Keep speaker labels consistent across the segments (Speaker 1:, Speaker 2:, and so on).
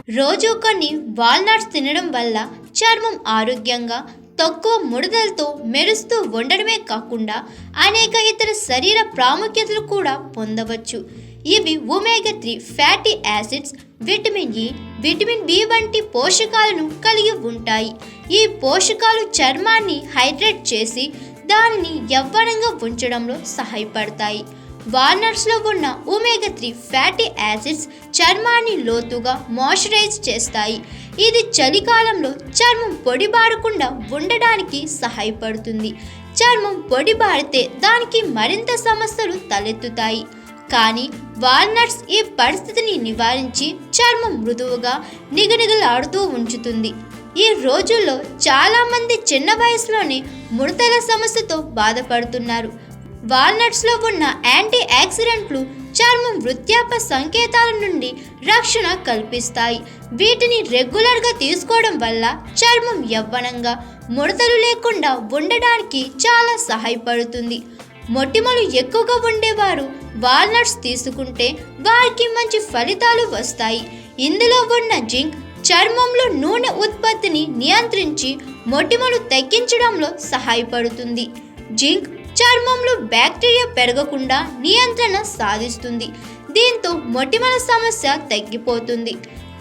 Speaker 1: రోజు కొన్ని వాల్నట్స్ తినడం వల్ల చర్మం ఆరోగ్యంగా తక్కువ ముడతలతో మెరుస్తూ ఉండడమే కాకుండా అనేక ఇతర శరీర ప్రాముఖ్యతలు కూడా పొందవచ్చు. ఇవి omega 3 fatty acids, vitamin E, vitamin B వంటి పోషకాలను కలిగి ఉంటాయి. ఈ పోషకాలు చర్మాన్ని హైడ్రేట్ చేసి దానిని యవ్వనంగా ఉంచడంలో సహాయపడతాయి. వాల్నట్స్లో ఉన్న ఒమేగా 3 ఫ్యాటీ యాసిడ్స్ చర్మాన్ని లోతుగా మాయిశ్చరైజ్ చేస్తాయి. ఇది చలికాలంలో చర్మం పొడిబారకుండా ఉండడానికి సహాయపడుతుంది. చర్మం పొడిబారితే దానికి మరింత సమస్యలు తలెత్తుతాయి. కానీ వాల్నట్స్ ఈ పరిస్థితిని నివారించి చర్మం మృదువుగా నిగనిగలాడుతూ ఉంచుతుంది. ఈ రోజుల్లో చాలామంది చిన్న వయసులోనే ముడతల సమస్యతో బాధపడుతున్నారు. వాల్నట్స్లో ఉన్న యాంటీ ఆక్సిడెంట్లు చర్మం వృద్ధాప్య సంకేతాల నుండి రక్షణ కల్పిస్తాయి. వీటిని రెగ్యులర్గా తీసుకోవడం వల్ల చర్మం యవ్వనంగా ముడతలు లేకుండా ఉండడానికి చాలా సహాయపడుతుంది. మొటిమలు ఎక్కువగా ఉండేవారు వాల్నట్స్ తీసుకుంటే వారికి మంచి ఫలితాలు వస్తాయి. ఇందులో ఉన్న జింక్ చర్మంలో నూనె ఉత్పత్తిని నియంత్రించి మొటిమలు తగ్గించడంలో సహాయపడుతుంది. జింక్ చర్మంలో బ్యాక్టీరియా పెరగకుండా నియంత్రణ సాధిస్తుంది. దీంతో మొటిమల సమస్య తగ్గిపోతుంది.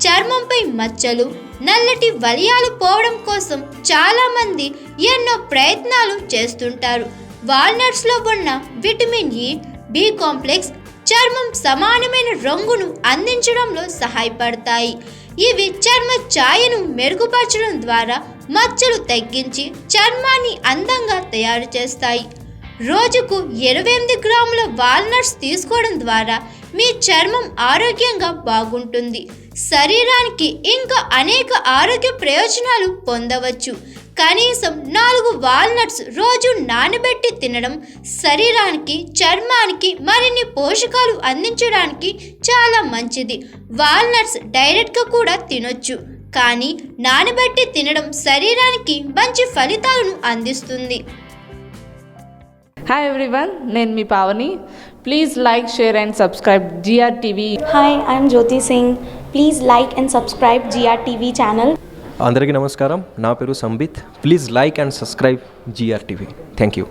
Speaker 1: చర్మంపై మచ్చలు, నల్లటి వలయాలు పోవడం కోసం చాలామంది ఎన్నో ప్రయత్నాలు చేస్తుంటారు. వాల్నట్స్లో ఉన్న విటమిన్ ఇ, బి కాంప్లెక్స్ చర్మం సమానమైన రంగును అందించడంలో సహాయపడతాయి. ఇవి చర్మ ఛాయను మెరుగుపరచడం ద్వారా మచ్చలు తగ్గించి చర్మాన్ని అందంగా తయారు చేస్తాయి. రోజుకు 28 గ్రాముల వాల్నట్స్ తీసుకోవడం ద్వారా మీ చర్మం ఆరోగ్యంగా బాగుంటుంది. శరీరానికి ఇంకా అనేక ఆరోగ్య ప్రయోజనాలు పొందవచ్చు. కనీసం 4 వాల్నట్స్ రోజు నానబెట్టి తినడం శరీరానికి, చర్మానికి మరిన్ని పోషకాలు అందించడానికి చాలా మంచిది. వాల్నట్స్ డైరెక్ట్గా కూడా తినొచ్చు, కానీ నానబెట్టి తినడం శరీరానికి మంచి ఫలితాలను అందిస్తుంది.
Speaker 2: Hi everyone, నేను మీ Pavani. Please like, share and subscribe GRTV.
Speaker 3: Hi, I'm Jyoti Singh. Please like and subscribe GRTV channel.
Speaker 4: అందరికీ నమస్కారం. నా పేరు Sambit. Please like and subscribe GRTV. Thank you.